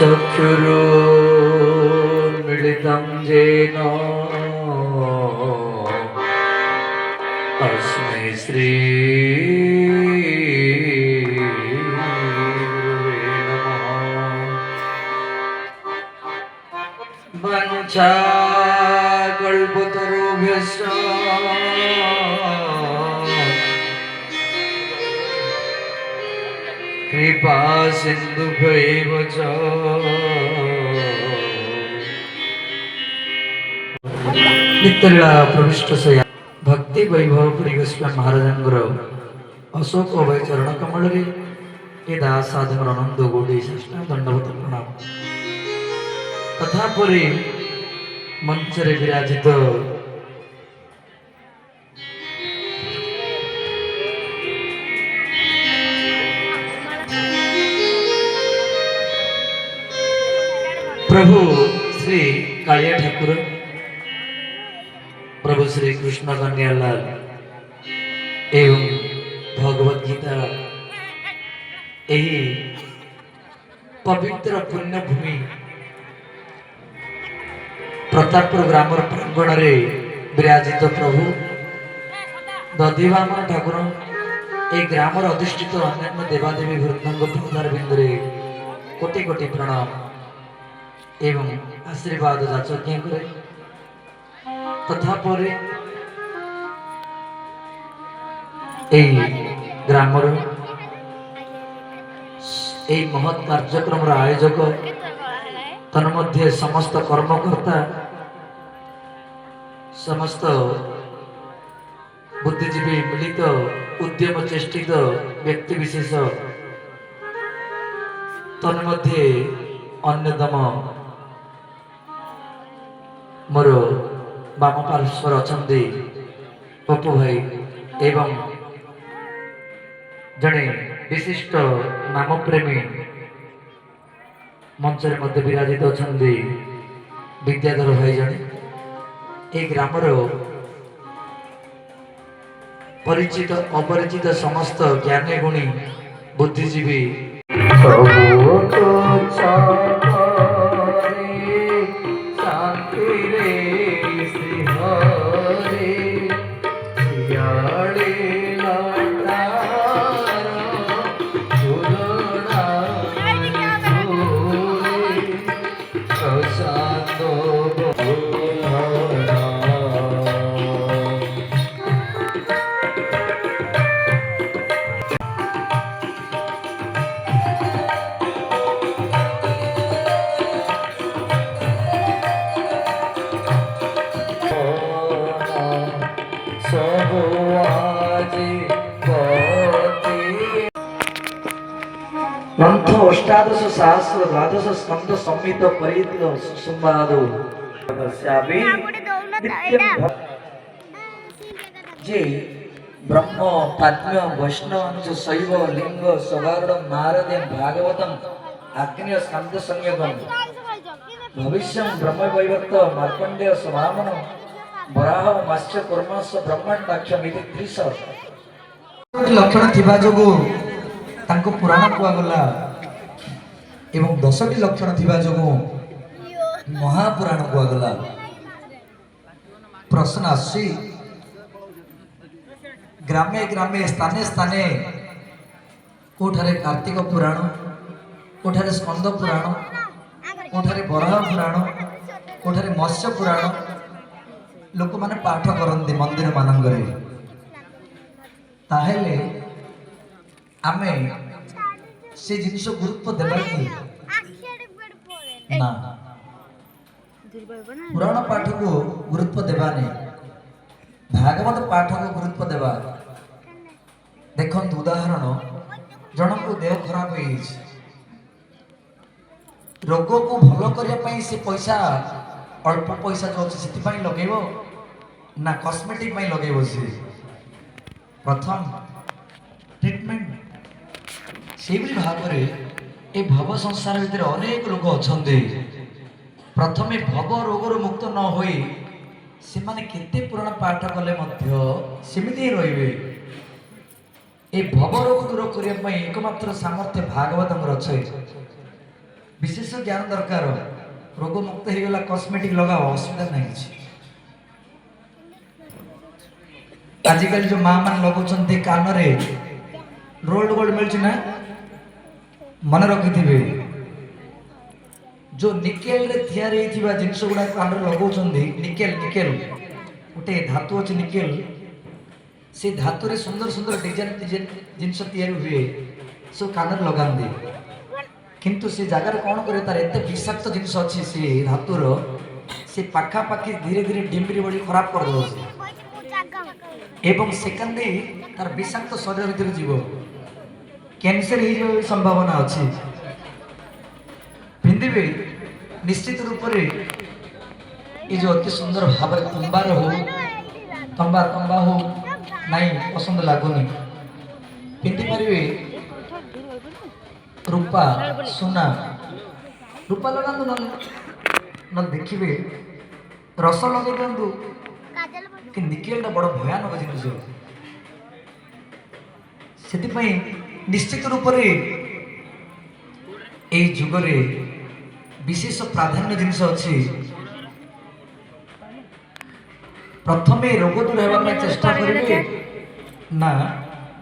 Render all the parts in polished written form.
चक्षुरुन्मिलितं येन तस्मै श्री गुरुवे नमः। वञ्चाकल्पतरुभ्यश्च कृपा सिन्धुभ्यैव च नित्यलीला प्रविष्ट से भक्ति वैभव पुरी गोस्वामी महाराजंकर अशोक अभय चरण कमल रे ए दास साधुर आनंद गोडी साष्टांग दंडवत प्रणाम। तथा परे मंच रे विराजित प्रभु श्री कालिया ठाकुर, प्रभु श्री कृष्ण कन्यालाल एवं भगवत गीता यही पवित्र पुण्य भूमि प्रतापपुर ग्राम प्रांगण रे विराजित प्रभु दधिवामन ठाकुर ए ग्राम अधिष्ठित अन्य देवादेवी वृंदंग पदार बिंदुरे कोटि कोटि प्रणाम एवं आशीर्वाद जाचज्ञ करे। तथा परे ग्रामर महत् कार्यक्रम आयोजक तन्मध्ये समस्त कर्मकर्ता समस्त बुद्धिजीवी मिलित उद्यम चेष्टित व्यक्ति विशेष तन्मध्ये अन्यतम मोर बाम पार्श्वर अछंदी पप्पू भाई एवं जड़े विशिष्ट नाम प्रेमी मंचर मध्य विराजित अछंदी विद्याधर भाई जड़े ए ग्रामर परिचित अपरिचित समस्त ज्ञानी गुणी बुद्धिजीवी ग्रंथ अष्टादश सहस्र द्वादश स्कंद संहित परित संवाद जे ब्रह्म पाद्य वैष्णव शैव लिंग सगारण नारद भागवतम आग्नेय स्कंद संयोगम भविष्यम ब्रह्म वैवर्त मार्कंडेय समामन वराह मत्स्य कर्मस ब्रह्मांडाक्ष मिति 30 लक्षण थिबा जोगु तांको पुराण कुआगला एवं 10टी लक्षण थिबा जोगु महापुराण कुआगला। प्रश्न आसी ग्रामे ग्रामे स्थाने स्थाने कोठारे कार्तिक पुराण कोठारे स्कंद पुराण कोठारे वराह पुराण कोठारे मत्स्य पुराण लोक माने पाठ करंती मंदिर मानंगरे ताहेले आमे से जिनिस गुरुत्व देबा कि ना पुराण पाठ को गुरुत्व देबा नहीं भागवत पाठ को गुरुत्व देबा। देखन उदाहरण जन को देह खराब हो रोग को भल करने से पैसा अल्प पैसा जो अच्छे से लगेब ना कस्मेटिक लगेब से प्रथम ट्रिटमेंट से भाव में ए भव संसार भितर अनेक लोक अछंती प्रथमे भव रोगर मुक्त न होई सेमाने केते पुराण पाठ कले मध्य सेमिति रहिबे। ए भव रोग दूर करिया पई एकमात्र सामर्थ्य भागवतंगर अछि। विशेष ज्ञान दरकार। रोग मुक्त हो गला कॉस्मेटिक लगाओ असुविधा नहीं। आजिकल जो माँ मान लगुंट कान रोल्ड गोल्ड मिलूँ ना मन रखि जो निकेल रे तैयार होइथिबा जिंस गुडा कान लगौंट निकेल निकेल गोटे धातु अच्छे निकेल से धातु रे सुंदर सुंदर डिजाइन डिजाइन जिनस तैयार हुए सब कान लगांदी किंतु से जगार कौन करे तार एते विषाक्त जिनस अच्छी से धातुर से पाखा पाखी धीरे धीरे डिम्बरी बड़ी खराब कर दो एवं सेकेंड तार विषाक्त शरीर भीतर जीव कैंसर हो संभावना अच्छी पिंधिबे निश्चित रूप से ये जो अति सुंदर भाव तंबार हो तंबा तंबा हो नहीं पसंद लगुनि पिंधि पारे रूपा सुना रूपा लगातु न देखिए रस लगे दिंतु कि निकेल बड़ भयानक जिनिस से निश्चित रूप से यही जुगरे विशेष प्राधान्य जिनिस अच्छी प्रथमे रोग दूर होगा चेष्टा करेंगे ना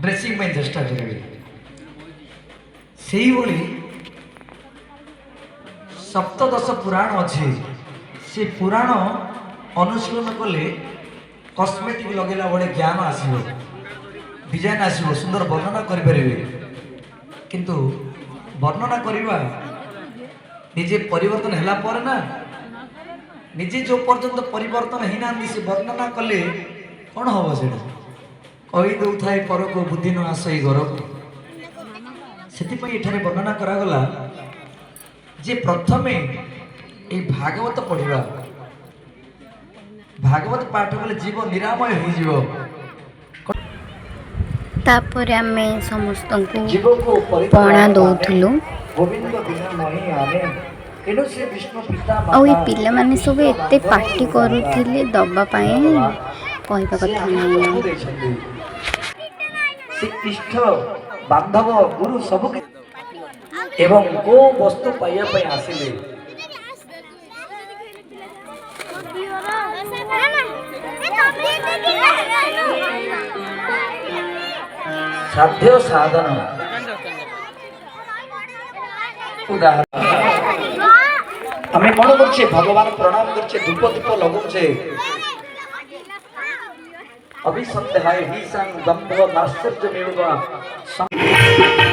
ड्रेसिंग में चेष्टा करेंगे से सप्तदश पुराण अच्छी से पुराण अनुशीलन कले कॉस्मेटिक लगेला बड़े ज्ञान आसो डिजाइन आसो सुंदर वर्णना करें किंतु वर्णना करवा निजे परिवर्तन हैला पर ना निजे जो पर्यंत परिवर्तन होना से वर्णना कले कौन हम से कही दौ थाए पर को बुद्धि न आस घर को से वर्णना करागला जे प्रथमे ये भागवत पढ़ा भागवत पाठ कले जीव निरामय हो तापर आमे समस्त को पणा दौथुलु आ पिला माने सब एते पार्टी करुथिले दबा पाए कहबा कथा नहीं इष्ट बांधव गुरु सब एवं को वस्तु पाइया पे आसिले साध्य साधन उदाहरण आम कौन कर भगवान प्रणाम कर धूप दीप लगौचे अभिसंध्याय ही संग दंभ नाश्चर्य मिलवा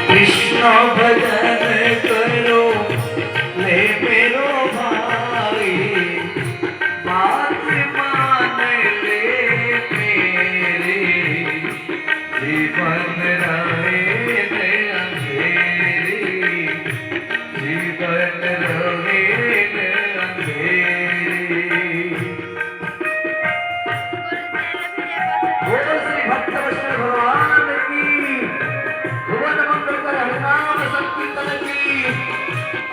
कृष्ण भजन करो ले मेरो भाई बात मान ले मेरे जीवन रहे अंधेरी जीवन रहे अंधेरी बोलो श्री भक्तवत्सल भगवान की भुवन मंगल कर हरिनाम संकीर्तन की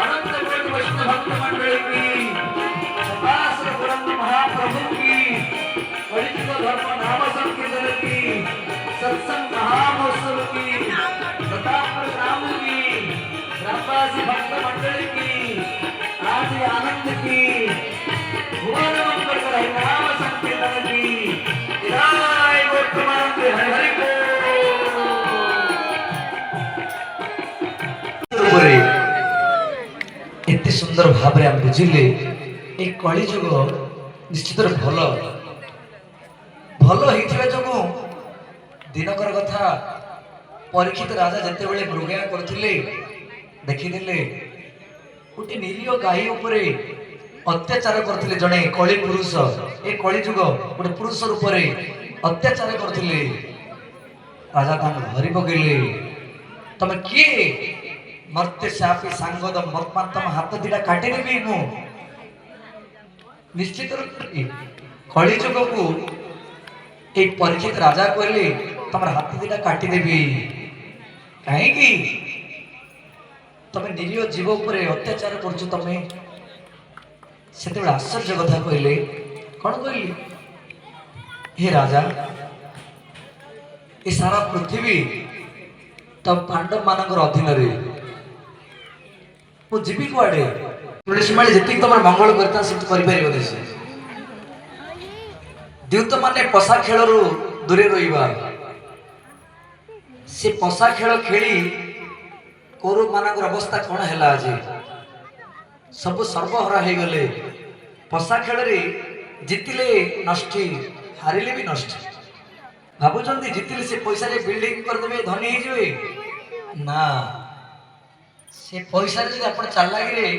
अनंत कोटि वैष्णव भक्त मंडल की सदाशिव पुरंदर महाप्रभु की परिचित धर्म नाम संकीर्तन की सत्संग महामहोत्सव की प्रताप राम की ग्रामवासी भक्त मंडल की आदि आनंद की भुवन मंगल कर हरिनाम संकीर्तन की विदाय वर्तमान के हरि हरि को एते सुंदर भाव हम बुझिले ए कली जुग निश्चित भल भल होइथिबा जगो दिनकर कथा परीक्षित राजा जिते बड़े मृगया करथिले देखिदेले गोटे निरीह गाई उपरे अत्याचार करथिले जणे कली पुरुष ए कली जुग गोटे पुरुष रूप अत्याचार करथिले राजा तांग धरि पकेले तमे किए मर्ते सापी सांगद वर्तमान तम हाथ दिटा काटे देबी मु निश्चित कली जुग को एक परीक्षित राजा कहले तुम हाथ दिटा काटिदेवी कहीं तमे निरीह जीव उपरे अत्याचार करछु तमे सेते आश्चर्य कथा कहले कौन कहली हे राजा ये सारा पृथ्वी तब पांडव मानकर अधीन रे मु जीवी कुआडे तुलसी माली जति तुम मंगल करता से करि परिबो से द्यूत माने पसा खेल रु दूरे रहिबा से पसा खेल खेली कौरव मानकर अवस्था कौन है आज सब सर्वहरा हो गले पसा खेल रे जितिले नष्ट हारिले भी नष्ट भावुं जितिले से पैसा रे बिल्डिंग करदे धनी हो ना से पैसा रे आप चालाकी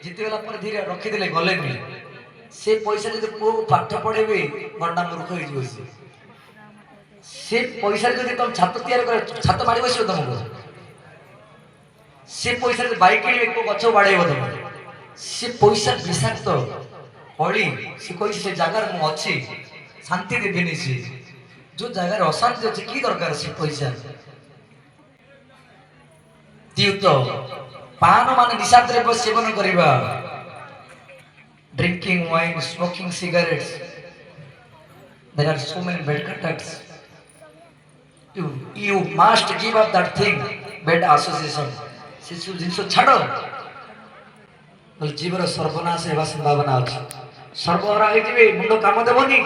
जितिगला पर धीरे रखीदे गले से पैसा जो पुओ को पाठ पढ़ेबे गंडा मूर्ख हो से पैसा जब तुम छात तैयार छात माड़ी बस तुमको से पैसा बाइक किणवे गच बाड़े तुम से पैसा विषाक्त अली से कही से जगार मुझे शांति देविनी सी जो जगार अशांति अच्छे कि दरकार से पैसा द्यूत पान मान निशा द्रव्य सेवन करवा drinking wine smoking cigarettes there are so many bad contacts you must give up that thing bad association से सब जिनस छाड़ जीवर सर्वनाश होगा संभावना अच्छी सर्वहरा हो मुंड काम देवनी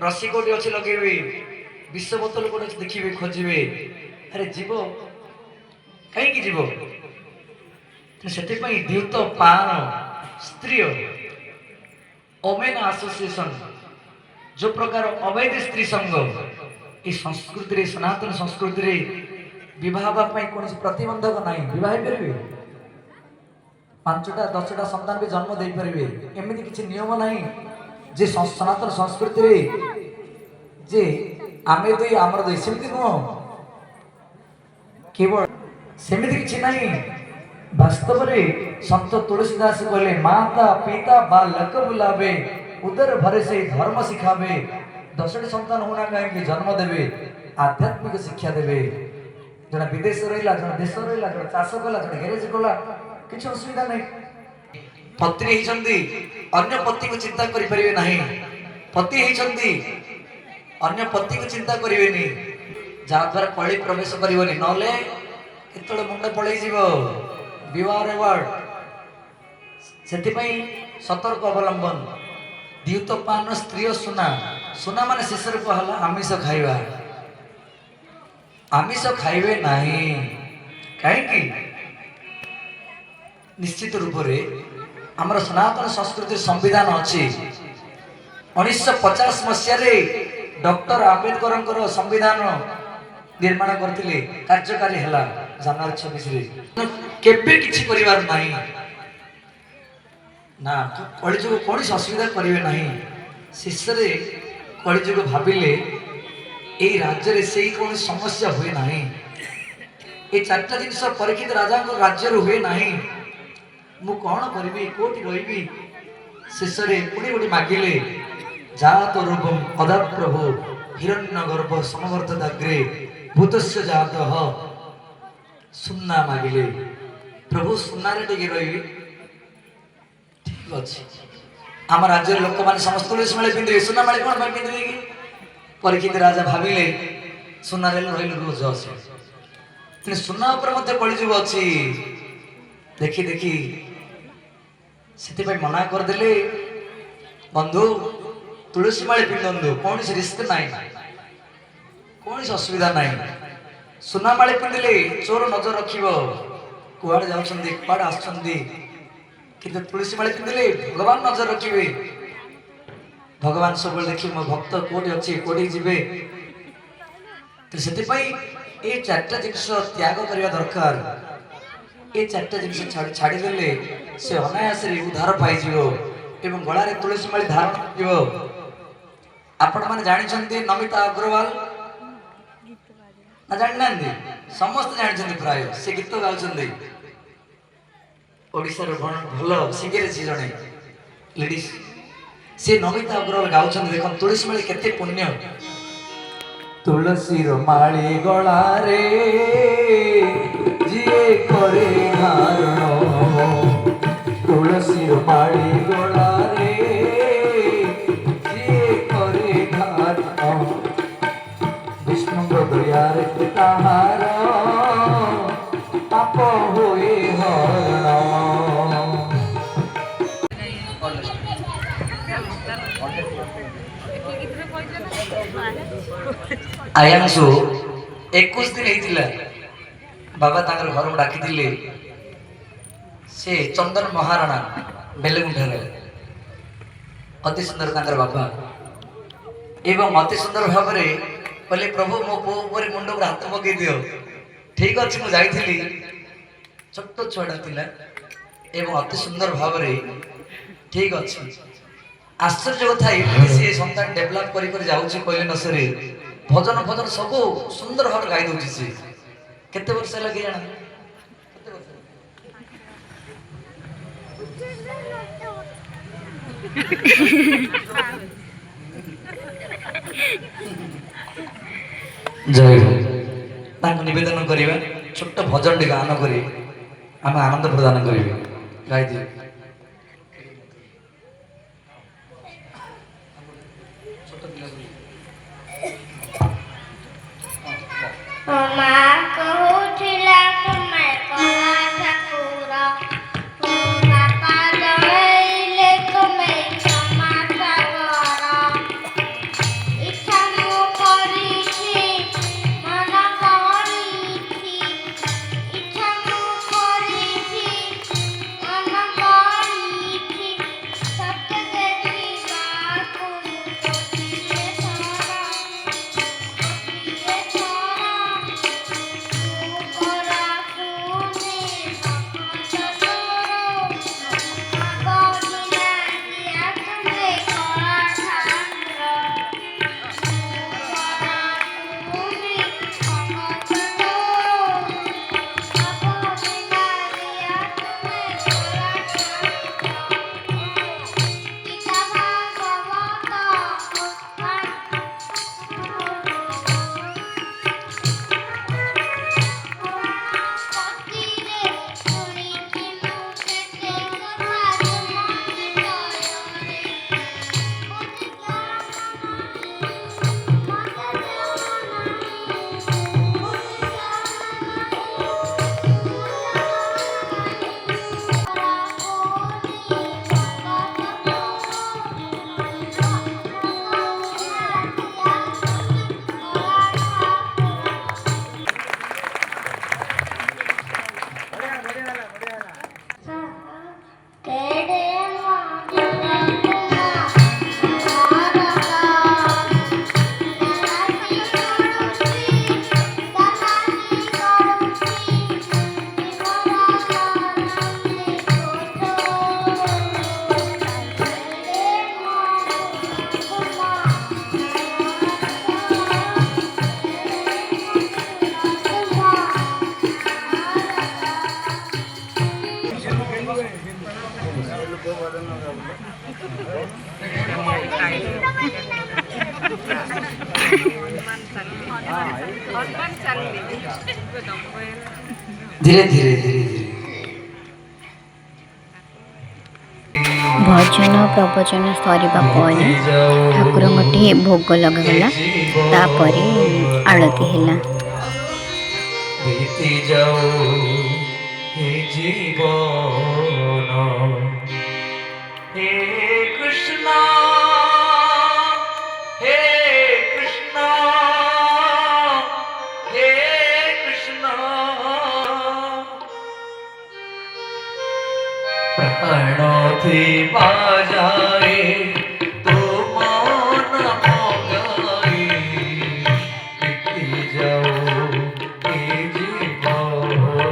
रसी कोटी अच्छे लगे विश्व बोतल कोटे देखिए खोजे अरे जीव कहीं जीव से द्यूत पान स्त्री ओमेन एसोसिएशन जो प्रकार अवैध स्त्री संघ ये संस्कृति सनातन संस्कृति विवाह कौन प्रतिबंधक ना विवाह करेंगे 5टा 10टा संतान भी जन्म दे पारे एमती किसी नियम ना जे सनातन संस्कृति जे आमे दुई आमर दुई सेमती नुह केवल सेमती किसी ना वास्तव में संत तुलसीदास कहले माता पिता बालक बुलावे उदर भरे से धर्म शिखावे 10टी संतान होना कहीं जन्म देवे आध्यात्मिक शिक्षा देवे जरा विदेश रहा जरा देश रहा जरा चाष कला जरा गैरेज कला किसी असुविधा नहीं पत्नी होती अन्य पति को चिंता करें ना पति होती अन्य पति को चिंता करें जहाद्वारा कली प्रवेश करनी ना केत मुंड पलि विवाह रेवार्ड से सतर्क अवलंबन द्यूत पान स्त्री सुना सुना मान शेष कहला आमिष खाइबा आमिष खाइबे नहीं कहीं निश्चित रूप से आमर सनातन संस्कृति संविधान अच्छी 1950 मसीह डॉक्टर आंबेडकर संविधान निर्माण करते कार्यकारी है जनवरी 26 केबे किछि करिवार नहीं ना कलिजुग कौन असुविधा करेंगे ना शेष कलिजुग भाविले यही राज्य से कौन समस्या हुए ना ये 4टा जिनस परीक्षित राजा राज्य हुए ना मु कौन करी कोटि रही शेष पुणी गोटे मागिले जात रूपम अदा प्रभु हिरण्य गर्भ समवर्तदाग्रे भूतस्य जात सुन्ना मागिले प्रभु सुन्ना टिके रही ठीक अच्छे आम राज्य लोक मैंने समस्त तुलसी माली पिंधे सुना माली कौन पिंधे कि परीक्षित राजा भाविले सुना रही रोज अच्छे सुना उपर कलिजुग अच्छी देखी देखी से मना करदे बंधु तुलसी माली पिंधु कौन रिस्क ना कौन असुविधा ना सुना माली पिंधिले चोर नजर रख कुआड़े जाऊँ आसुँच किंतु तुलसी माली पिंधिले भगवान नजर रखिए भगवान सब देखिए मो भक्त कोटी अच्छे कोटी जीवे तो से 4टा जिनस त्याग करने दरकार ये 4टा जिनस छाड़देले से अनायास उद्धार पाइज एवं गलार तुलसी माली धारण हो आपण मैंने जानते नमिता अग्रवाल ना जाना समस्त जानते प्राय से गीत गाँव ओडिशार भल सिंगर से जड़े लेडीज से नमिता अग्रवाल गाँव देख तुलसी माली केते पुण्य तुलसी माली गलारे ଯିଏ କରେ ଧାରଣ ତୁଳସୀର ମାଳି ଗଳାରେ ଯିଏ କରେ ଧାରଣ ବିଷ୍ଣୁଙ୍କ ଦୟାରେ ତାହାର ପାପ ହୁଏ ହରଣ। ଆୟାଂଶୁ 21 ଦିନ ହେଇଥିଲା ବାବା ତାଙ୍କର ଘରକୁ ଡାକିଥିଲେ। ସେ ଚନ୍ଦନ ମହାରଣା ବେଲେଗୁଣ୍ଠାରେ ଅତି ସୁନ୍ଦର ତାଙ୍କର ବାପା ଏବଂ ଅତି ସୁନ୍ଦର ଭାବରେ କହିଲେ ପ୍ରଭୁ ମୋ ପୁଅ ଉପରେ ମୁଣ୍ଡ ଉପରେ ହାତ ପକେଇ ଦିଅ। ଠିକ ଅଛି ମୁଁ ଯାଇଥିଲି ଛୋଟ ଛୁଆଟା ଥିଲା ଏବଂ ଅତି ସୁନ୍ଦର ଭାବରେ ଠିକ ଅଛି। ଆଶ୍ଚର୍ଯ୍ୟ କଥା ଏମିତି ସେ ସନ୍ତାନ ଡେଭଲପ କରି କରି ଯାଉଛି କହିଲେ ନ ସରେ। ଭଜନ ଫଜନ ସବୁ ସୁନ୍ଦର ଭାବରେ ଗାଇ ଦଉଛି। ସେ କେତେ ବର୍ଷ ହେଲା କି ଜାଣ ଜୟ ତାଙ୍କୁ ନିବେଦନ କରିବା ଛୋଟ ଭଜନଟି ଗାନ କରି ଆମେ ଆନନ୍ଦ ପ୍ରଦାନ କରିବେ। ଗାଇଦିଏ। ମା କହୁଥିଲା ତୁମେ କଳା ଠାକୁର, ବାପା ଜଣେଇଲେ ତୁମେ କ୍ଷମା ସାଗର। ଇଚ୍ଛା ମୁଁ କରିଛି ମନ କରିଛି, ଇଚ୍ଛା ମୁଁ କରିଛି ମନ କରିଛି। ସତ ଦେଖିବାକୁ ଗୋଟିଏ ଥର, ଗୋଟିଏ ଥର धीरे धीरे धीरे धीरे भजन प्रवचन सरिबा परे ठाकुरंगठी भोग लगागला तापर आरती हैला। बीती जाओ हे जीवन हे कृष्ण हे कृष्ण हे कृष्ण प्राण थी बाजाए तो मान भगाए बीती जाओ हे जीवन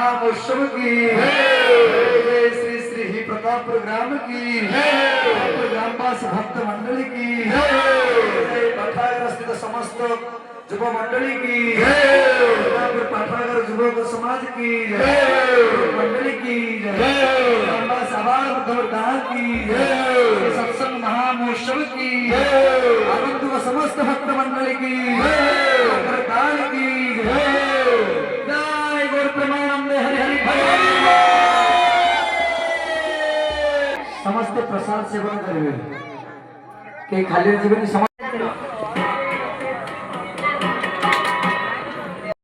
महामहोत्सव की जय श्री श्री ही प्रताप ग्राम की ग्रामवासी भक्त मंडली की जय पाठागार स्थित समस्त युव मंडली की पाठागार युवक समाज की मंडली की सभा की सत्संग महामहोत्सव की आनंद व समस्त भक्त मंडली की काल की जय गौर प्रेमानंद हरि हरि समस्त प्रसाद सेवन करेंगे के खाली जीवन